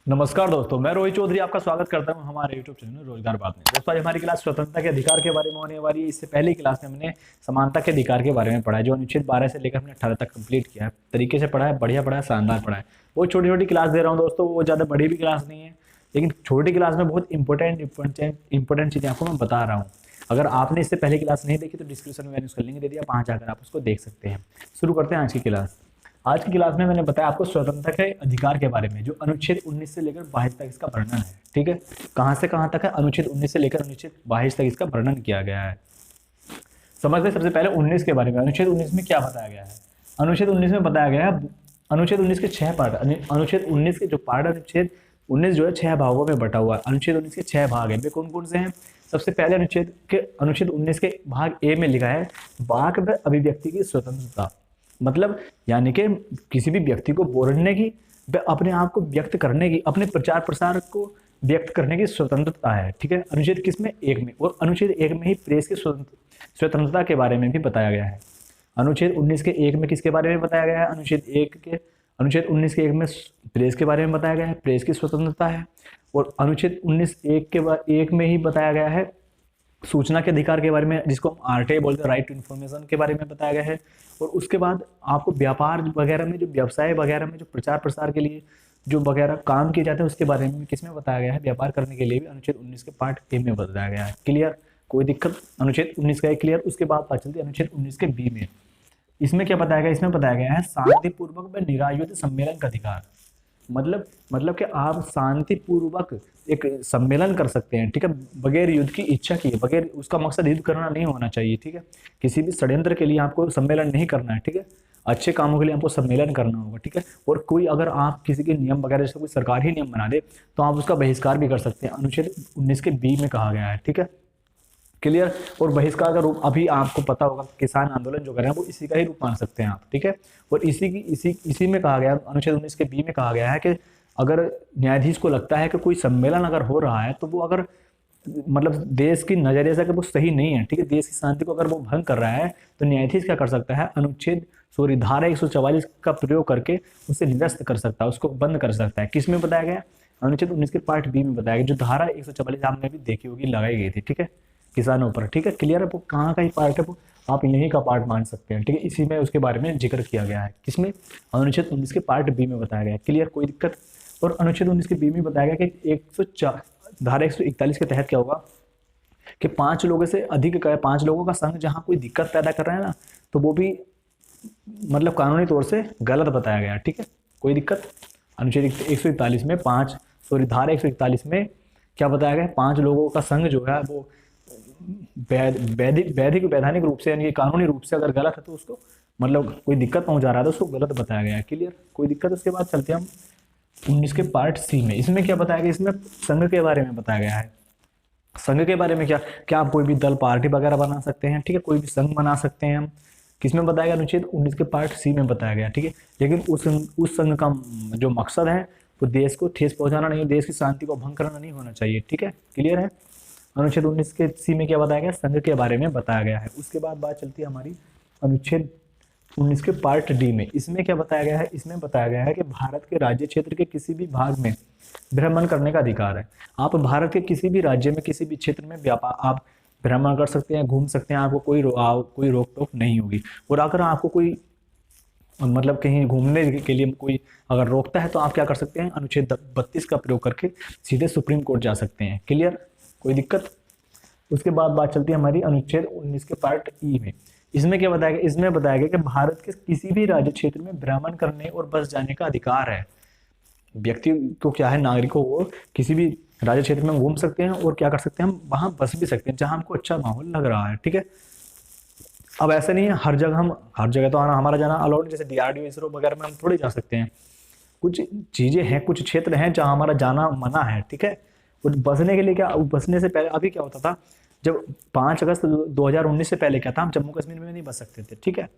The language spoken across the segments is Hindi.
नमस्कार दोस्तों, मैं रोहित चौधरी आपका स्वागत करता हूं हमारे YouTube चैनल रोजगार बात में। दोस्तों, आज हमारी क्लास स्वतंत्रता के अधिकार के बारे में होने वाली है। इससे पहली क्लास में हमने समानता के अधिकार के बारे में पढ़ा है, जो अनुच्छेद 12 से लेकर हमने 18 तक कंप्लीट किया है। तरीके से पढ़ा है, बढ़िया पढ़ा है, शानदार पढ़ा है। वो छोटी छोटी क्लास दे रहा हूँ दोस्तों, वो ज़्यादा बड़ी भी क्लास नहीं है, लेकिन छोटी क्लास में बहुत इंपॉर्टेंट चीज़ें आपको मैं बता रहा हूँ। अगर आपने इससे पहले क्लास नहीं देखी तो डिस्क्रिप्शन में मैंने उसका लिंक दे दिया, वहाँ जाकर आप उसको देख सकते हैं। शुरू करते हैं आज की क्लास। आज की क्लास में मैंने बताया आपको स्वतंत्रता के अधिकार के बारे में, जो अनुच्छेद 19 से लेकर 22 तक इसका वर्णन है। ठीक है, कहां से कहां तक है? अनुच्छेद 19 से लेकर अनुच्छेद 22 तक इसका वर्णन किया गया है। समझते सबसे पहले 19 के बारे में। अनुच्छेद 19 में क्या बताया गया है? अनुच्छेद 19 में बताया गया है, अनुच्छेद 19 के 6 पार्ट। अनुच्छेद 19 के जो पार्ट, अनुच्छेद 19 जो है 6 भागों में बटा हुआ है। अनुच्छेद 19 के 6 भाग हैं, वे कौन कौन से हैं? सबसे पहले अनुच्छेद 19 के भाग ए में लिखा है वाक व अभिव्यक्ति की स्वतंत्रता। मतलब यानी कि किसी भी व्यक्ति को बोलने की व अपने आप को व्यक्त करने की, अपने प्रचार प्रसार को व्यक्त करने की स्वतंत्रता है। ठीक है, अनुच्छेद किसमें? एक में। और अनुच्छेद एक में ही प्रेस की स्वतंत्रता के बारे में भी बताया गया है। अनुच्छेद 19 के एक में किसके बारे में बताया गया है? अनुच्छेद 19 के एक में प्रेस के बारे में बताया गया है, प्रेस की स्वतंत्रता है। और अनुच्छेद 19 एक में ही बताया गया है सूचना के अधिकार के बारे में, जिसको हम आरटीआई बोलते हैं, राइट टू इन्फॉर्मेशन के बारे में बताया गया है। और उसके बाद आपको व्यापार वगैरह में, जो व्यवसाय वगैरह में जो प्रचार प्रसार के लिए जो वगैरह काम किए जाते हैं उसके बारे में किसमें बताया गया है? व्यापार करने के लिए भी अनुच्छेद 19 के पार्ट ए में बताया गया है। क्लियर? कोई दिक्कत? अनुच्छेद 19 का क्लियर। उसके बाद बात चलती है अनुच्छेद 19 के बी में। इसमें क्या बताया गया? इसमें बताया गया है शांतिपूर्वक व निरायुध सम्मेलन का अधिकार। मतलब कि आप शांतिपूर्वक एक सम्मेलन कर सकते हैं। ठीक है, बगैर युद्ध की इच्छा किए, बगैर उसका मकसद युद्ध करना नहीं होना चाहिए। ठीक है, किसी भी षड्यंत्र के लिए आपको सम्मेलन नहीं करना है। ठीक है, अच्छे कामों के लिए आपको सम्मेलन करना होगा। ठीक है, और कोई अगर आप किसी के नियम वगैरह जैसे कोई सरकार ही नियम बना दे तो आप उसका बहिष्कार भी कर सकते हैं। अनुच्छेद 19 के बी में कहा गया है। ठीक है, क्लियर? और बहिष्कार का रूप अभी आपको पता होगा, किसान आंदोलन जो कर रहे हैं वो इसी का ही रूप मान सकते हैं आप। ठीक है, और इसी में कहा गया, अनुच्छेद 19 के बी में कहा गया है कि अगर न्यायाधीश को लगता है कि कोई सम्मेलन अगर हो रहा है तो वो अगर मतलब देश की नजरिए से अगर वो सही नहीं है, ठीक है, देश की शांति को अगर वो भंग कर रहा है तो न्यायाधीश क्या कर सकता है? धारा 144 का प्रयोग करके उसे निरस्त कर सकता है, उसको बंद कर सकता है। किस में बताया गया? अनुच्छेद 19 के पार्ट बी में बताया गया, जो धारा 144 आपने भी देखी होगी, लगाई गई थी। ठीक है, किसानों पर। ठीक है, क्लियर है? वो कहाँ का ही पार्ट है, वो आप यहीं का पार्ट मान सकते हैं। ठीक है, इसी में उसके बारे में जिक्र किया गया है। किसमें? अनुच्छेद 19 के पार्ट बी में बताया गया है। क्लियर? कोई दिक्कत? और अनुच्छेद 19 के बी में बताया गया कि 104 धारा 141 के तहत क्या होगा कि 5 लोगों से अधिक का 5 लोगों का संघ जहां कोई दिक्कत पैदा कर रहा है ना, तो वो भी मतलब कानूनी तौर से गलत बताया गया। ठीक है, कोई दिक्कत? अनुच्छेद 141 में धारा 141 में क्या बताया गया? 5 लोगों का संघ जो है वो वैधानिक रूप से यानी कानूनी रूप से अगर गलत है तो उसको मतलब कोई दिक्कत पहुंचा रहा है तो उसको गलत बताया गया है। क्लियर? कोई दिक्कत? उसके बाद चलते हैं हम 19 के पार्ट सी में। इसमें क्या बताया गया? इसमें संघ के बारे में बताया गया है। संघ के बारे में क्या आप कोई भी दल पार्टी वगैरह बना सकते हैं। ठीक है, कोई भी संघ बना सकते हैं हम। किसमें बताया गया? अनुच्छेद 19 के पार्ट सी में बताया गया। ठीक है, लेकिन उस संघ का जो मकसद है वो देश को ठेस पहुंचाना नहीं, देश की शांति को भंग करना नहीं होना चाहिए। ठीक है, क्लियर है? अनुच्छेद 19 के सी में क्या बताया गया? संघ के बारे में बताया गया है। उसके बाद बात चलती है हमारी अनुच्छेद 19 के पार्ट डी में। इसमें क्या बताया गया है? इसमें बताया गया है कि भारत के राज्य क्षेत्र के किसी भी भाग में भ्रमण करने का अधिकार है। आप भारत के किसी भी राज्य में, किसी भी क्षेत्र में व्यापार आप भ्रमण कर सकते हैं, घूम सकते हैं, आपको कोई रोक टोक नहीं होगी। और अगर आपको कोई मतलब कहीं घूमने के लिए कोई अगर रोकता है तो आप क्या कर सकते हैं? अनुच्छेद 32 का प्रयोग करके सीधे सुप्रीम कोर्ट जा सकते हैं। क्लियर? कोई दिक्कत? उसके बाद बात चलती है हमारी अनुच्छेद 19 के पार्ट ई में। इसमें क्या बताया गया? इसमें बताया गया कि भारत के किसी भी राज्य क्षेत्र में भ्रमण करने और बस जाने का अधिकार है। व्यक्ति को क्या है, नागरिकों को किसी भी राज्य क्षेत्र में घूम सकते हैं और क्या कर सकते हैं, हम वहां बस भी सकते हैं जहां हमको अच्छा माहौल लग रहा है। ठीक है, अब ऐसा नहीं है हर जगह तो हमारा जाना अलाउड, जैसे डीआरडीओ इसरो वगैरह में हम थोड़ी जा सकते हैं। कुछ चीजें हैं, कुछ क्षेत्र हैं जहां हमारा जाना मना है। ठीक है, और बसने के लिए क्या, बसने से पहले अभी क्या होता था, जब 5 अगस्त 2019 से पहले क्या था, हम जम्मू कश्मीर में नहीं बस सकते थे। ठीक है,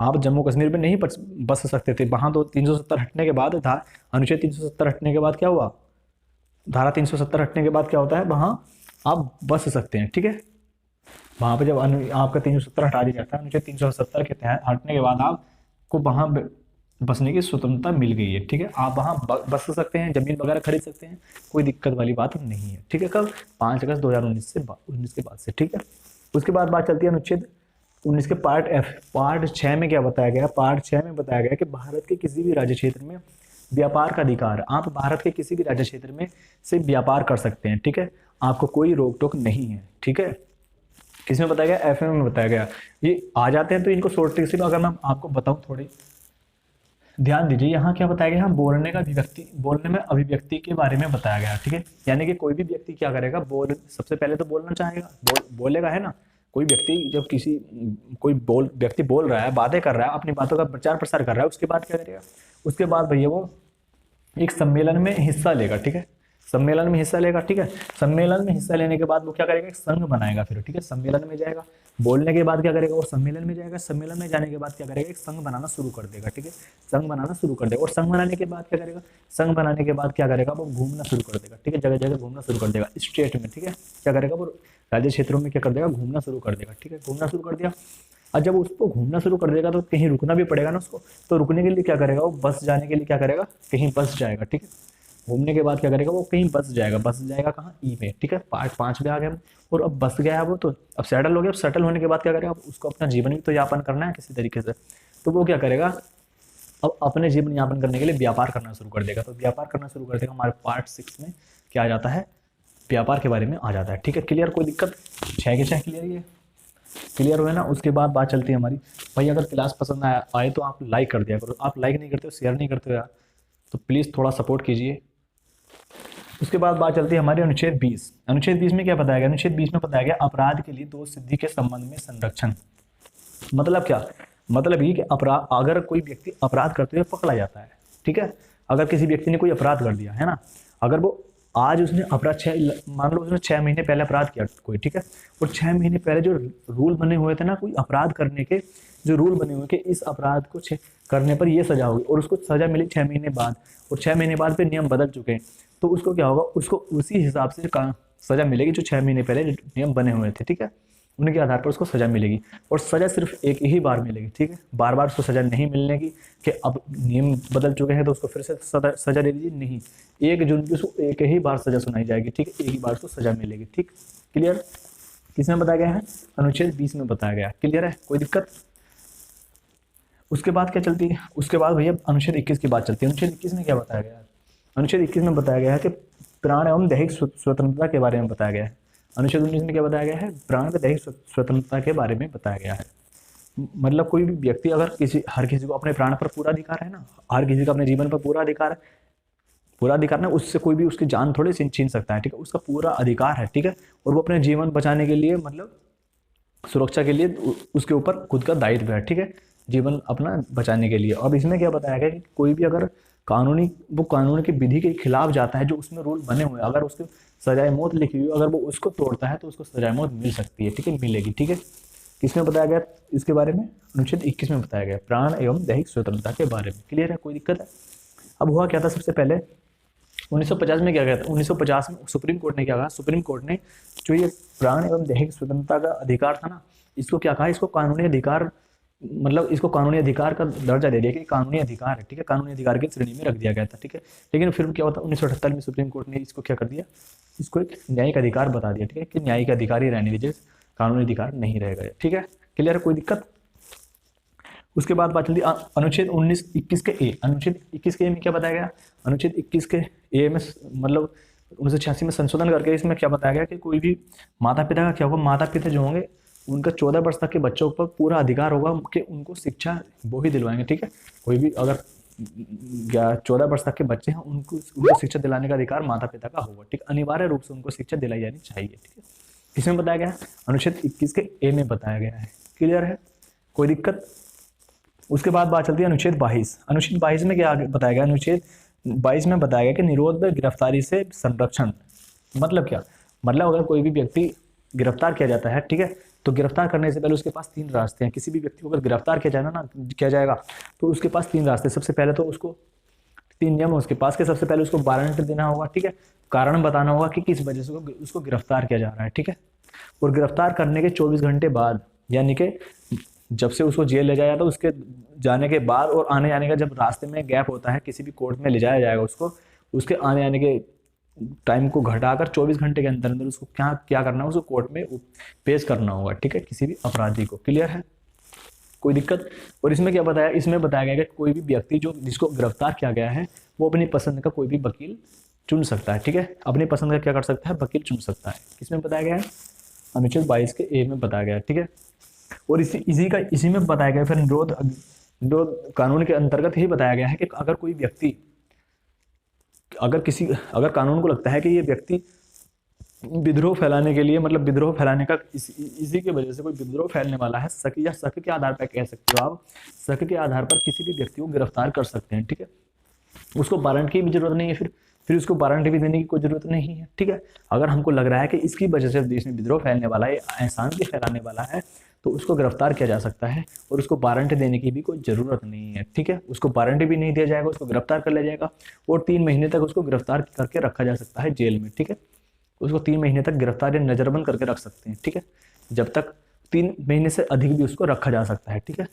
आप जम्मू कश्मीर में नहीं बस सकते थे। वहां तो 370 हटने के बाद था, अनुच्छेद 370 हटने के बाद क्या हुआ, धारा 370 हटने के बाद क्या होता है, वहां आप बस सकते हैं। ठीक है, वहां पे जब आपका 370 हटा दिया जाता है, अनुच्छेद 370 के तहत हटने के बाद आपको वहां बसने की स्वतंत्रता मिल गई है, ठीक है। आप वहाँ बस सकते हैं, जमीन वगैरह खरीद सकते हैं, कोई दिक्कत वाली बात नहीं है, ठीक है। कब? 5 अगस्त 2019 से 19 के बाद से, ठीक है। उसके बाद बात चलती है अनुच्छेद 19 के पार्ट एफ। पार्ट 6 में क्या बताया गया? पार्ट 6 में बताया गया कि भारत के किसी भी राज्य क्षेत्र में व्यापार का अधिकार, आप भारत के किसी भी राज्य क्षेत्र में से व्यापार कर सकते हैं, ठीक है। आपको कोई रोक टोक नहीं है, ठीक है। किसमें बताया गया? एफ में बताया गया। ये आ जाते हैं तो इनको शॉर्ट ट्रिक से अगर मैं आपको बताऊं थोड़ी ध्यान दीजिए। यहाँ क्या बताया गया? बोलने का अभिव्यक्ति, बोलने में अभिव्यक्ति के बारे में बताया गया, ठीक है। यानी कि कोई भी व्यक्ति क्या करेगा? सबसे पहले तो बोलना चाहेगा, बोलेगा, है ना। कोई व्यक्ति जब व्यक्ति बोल रहा है, बातें कर रहा है, अपनी बातों का प्रचार प्रसार कर रहा है, उसके बाद क्या करेगा? उसके बाद भैया वो एक सम्मेलन में हिस्सा लेगा, ठीक है। सम्मेलन में हिस्सा लेगा, ठीक है। सम्मेलन में हिस्सा लेने के बाद वो क्या करेगा? एक संघ बनाएगा फिर, ठीक है। सम्मेलन में जाएगा, बोलने के बाद क्या करेगा? और सम्मेलन में जाएगा, सम्मेलन में जाने के बाद क्या करेगा? एक संघ बनाना शुरू कर देगा, ठीक है। संघ बनाना शुरू कर देगा, और संघ बनाने के बाद क्या करेगा? संघ बनाने के बाद क्या करेगा? वो घूमना शुरू कर देगा, ठीक है। जगह जगह घूमना शुरू कर देगा, स्टेट में, ठीक है। क्या करेगा? वो राज्य क्षेत्रों में क्या कर देगा? घूमना शुरू कर देगा, ठीक है। घूमना शुरू कर दिया, और जब उसको घूमना शुरू कर देगा तो कहीं रुकना भी पड़ेगा ना उसको। तो रुकने के लिए क्या करेगा? वो बस जाने के लिए क्या करेगा? कहीं बस जाएगा, ठीक है। घूमने के बाद क्या करेगा? वो कहीं बस जाएगा। बस जाएगा कहाँ? ई में, ठीक है। पार्ट 5 में आ गए हम। और अब बस गया है वो, तो अब सेटल हो गया। अब सेटल होने के बाद क्या करेगा? अब उसको अपना जीवन भी तो यापन करना है किसी तरीके से। तो वो क्या करेगा? अब अपने जीवन यापन करने के लिए व्यापार करना शुरू कर देगा। तो व्यापार करना शुरू कर देगा। हमारे पार्ट 6 में क्या आ जाता है? व्यापार के बारे में आ जाता है, ठीक है। क्लियर? कोई दिक्कत? 6 के 6 क्लियर? ये क्लियर हुए ना। उसके बाद बात चलती है हमारी, भाई अगर क्लास पसंद आए तो आप लाइक कर दिया करो। आप लाइक नहीं करते हो, शेयर नहीं करते हो यार, तो प्लीज़ थोड़ा सपोर्ट कीजिए। उसके बाद बात चलती है हमारी अनुच्छेद 20। अनुच्छेद 20 में क्या बताया गया? अनुच्छेद 20 में बताया गया अपराध के लिए दोष सिद्धि के संबंध में संरक्षण। मतलब क्या? मतलब ये कि अपराध, अगर कोई व्यक्ति अपराध करते हुए पकड़ा जाता है, ठीक है। अगर किसी व्यक्ति ने कोई अपराध कर दिया है ना, अगर वो आज उसने अपराध मान लो उसने 6 महीने पहले अपराध किया कोई, ठीक है। और 6 महीने पहले जो रूल बने हुए थे ना कोई अपराध करने के, जो रूल बने हुए कि इस अपराध को करने पर ये सजा होगी, और उसको सजा मिली 6 महीने बाद, और 6 महीने बाद फिर नियम बदल चुके हैं, तो उसको क्या होगा? उसको उसी हिसाब से सजा मिलेगी जो 6 महीने पहले नियम बने हुए थे, ठीक है। उनके आधार पर उसको सजा मिलेगी, और सजा सिर्फ एक ही बार मिलेगी, ठीक है। बार बार उसको सजा नहीं मिलने की कि अब नियम बदल चुके हैं तो उसको फिर से सजा दे दीजिए, नहीं। 1 जून की उसको एक ही बार सजा सुनाई जाएगी, ठीक है। एक ही बार उसको सजा मिलेगी, ठीक। क्लियर? किसमें बताया गया है? अनुच्छेद 20 में बताया गया है। क्लियर है? कोई दिक्कत? उसके बाद क्या चलती है? उसके बाद भैया अनुच्छेद 21 की बात चलती है। अनुच्छेद 21 में क्या बताया गया है? अनुच्छेद 21 में बताया गया है कि प्राण एवं दैहिक स्वतंत्रता के बारे में बताया गया है। अनुच्छेद 19 में क्या बताया गया है? प्राण व दैहिक स्वतंत्रता के बारे में बताया गया है। मतलब कोई भी व्यक्ति अगर हर किसी को अपने प्राण पर पूरा अधिकार है ना, हर किसी का अपने जीवन पर पूरा अधिकार है, पूरा अधिकार ना, उससे कोई भी उसकी जान थोड़ी छीन सकता है, ठीक है। उसका पूरा अधिकार है, ठीक है। और वो अपने जीवन बचाने के लिए, मतलब सुरक्षा के लिए उसके ऊपर खुद का दायित्व है, ठीक है, जीवन अपना बचाने के लिए। अब इसमें क्या बताया गया कि कोई भी अगर कानून की विधि के खिलाफ जाता है, जो उसमें रूल बने हुए, अगर उसको सजाए मौत लिखी हुई, अगर वो उसको तोड़ता है तो उसको सजाए मौत मिल सकती है, ठीक है, मिलेगी, ठीक है। किसमें बताया गया इसके बारे में? अनुच्छेद 21 में बताया गया, प्राण एवं दैहिक स्वतंत्रता के बारे में। क्लियर है? कोई दिक्कत है? अब हुआ क्या था? सबसे पहले 1950 में क्या गया था? 1950 में सुप्रीम कोर्ट ने क्या कहा? सुप्रीम कोर्ट ने जो ये प्राण एवं दैहिक स्वतंत्रता का अधिकार था ना, इसको क्या कहा? इसको कानूनी अधिकार, मतलब इसको कानूनी अधिकार का दर्जा दे दिया कि कानूनी अधिकार है, ठीक है। कानूनी अधिकार की श्रेणी में रख दिया गया था, ठीक है। लेकिन फिर क्या होता? 1978 में सुप्रीम कोर्ट ने इसको क्या कर दिया? इसको एक न्यायिक अधिकार बता दिया, ठीक है, कि न्यायिक अधिकार ही रहने दीजिए, कानूनी अधिकार नहीं रहेगा, ठीक है। क्लियर है? कोई दिक्कत? उसके बाद बात चलती अनुच्छेद 21 के ए। अनुच्छेद 21 के ए में क्या बताया गया? अनुच्छेद 21 के ए में मतलब 1986 में संशोधन करके इसमें क्या बताया गया कि कोई भी माता पिता का क्या होगा? माता पिता जो होंगे उनका 14 वर्ष तक के बच्चों पर पूरा अधिकार होगा कि उनको शिक्षा वो ही दिलवाएंगे, ठीक है। कोई भी अगर 14 वर्ष तक के बच्चे हैं, उनको शिक्षा दिलाने का अधिकार माता पिता का होगा, ठीक। अनिवार्य रूप से उनको शिक्षा दिलाई जानी चाहिए, ठीक है। इसमें बताया गया? अनुच्छेद 21 के ए में बताया गया है। क्लियर है? कोई दिक्कत? उसके बाद बात चलती है अनुच्छेद 22। अनुच्छेद 22 में क्या बताया गया? अनुच्छेद 22 में बताया गया कि निरोध व गिरफ्तारी से संरक्षण। मतलब क्या? मतलब अगर कोई भी व्यक्ति गिरफ्तार किया जाता है, ठीक है, तो गिरफ्तार करने से पहले उसके पास 3 रास्ते हैं। किसी भी व्यक्ति को अगर गिरफ्तार किया जाएगा तो उसके पास 3 रास्ते। सबसे पहले तो उसको 3 नियम है उसके पास के। सबसे पहले उसको वारंट देना होगा, ठीक है, कारण बताना होगा कि किस वजह से उसको गिरफ्तार किया जा रहा है, ठीक है। और गिरफ्तार करने के 24 घंटे बाद, यानी कि जब से उसको जेल ले जाया था उसके जाने के बाद और आने जाने का जब रास्ते में गैप होता है, किसी भी कोर्ट में ले जाया जाएगा उसको, उसके आने आने के टाइम को घटाकर 24 घंटे के अंदर अंदर उसको क्या क्या करना है, उसको कोर्ट में पेश करना होगा, ठीक है, किसी भी अपराधी को। क्लियर है, कोई दिक्कत? और इसमें क्या बताया, इसमें बताया गया कि कोई भी व्यक्ति जो जिसको गिरफ्तार किया गया है वो अपनी पसंद का कोई भी वकील चुन सकता है, ठीक है, अपनी पसंद का क्या कर सकता है, वकील चुन सकता है। किसमें बताया गया है, अनुच्छेद 22 के ए में बताया गया है, ठीक है। और इसी में बताया गया, फिर निरोध कानून के अंतर्गत ही बताया गया है कि अगर कोई व्यक्ति अगर कानून को लगता है कि ये व्यक्ति विद्रोह फैलाने के लिए, मतलब विद्रोह फैलाने का इसी की वजह से कोई विद्रोह फैलने वाला है, शक के आधार पर कह सकते हो आप, शक के आधार पर किसी भी व्यक्ति को गिरफ्तार कर सकते हैं, ठीक है। उसको वारंट की भी जरूरत नहीं है, फिर उसको वारंट भी देने की कोई जरूरत नहीं है, ठीक है। अगर हमको लग रहा है कि इसकी वजह से देश में विद्रोह फैलने वाला है, अशांति फैलाने वाला है, तो उसको गिरफ्तार किया जा सकता है और उसको वारंट देने की भी कोई ज़रूरत नहीं है, ठीक है। उसको वारंट भी नहीं दिया जाएगा, उसको गिरफ्तार कर लिया जाएगा और 3 महीने तक उसको गिरफ्तार करके रखा जा सकता है जेल में, ठीक है। उसको 3 महीने तक गिरफ्तार या नज़रबंद करके रख सकते हैं, ठीक है। जब तक 3 महीने से अधिक भी उसको रखा जा सकता है, ठीक है,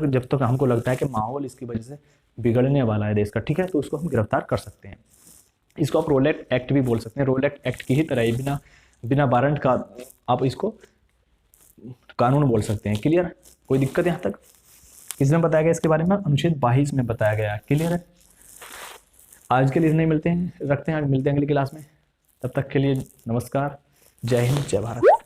जब तक हमको लगता है कि माहौल इसकी वजह से बिगड़ने वाला है देश का, ठीक है, तो उसको हम गिरफ्तार कर सकते हैं। इसको आप रोलेट एक्ट भी बोल सकते हैं, रोलेट एक्ट की ही तरह ही बिना वारंट का आप इसको कानून बोल सकते हैं। क्लियर, कोई दिक्कत यहाँ तक? इसमें बताया गया इसके बारे में, अनुच्छेद 22 में बताया गया। क्लियर है, आज के लिए नहीं मिलते हैं, रखते हैं, मिलते हैं अगली क्लास में। तब तक के लिए नमस्कार, जय हिंद, जय भारत।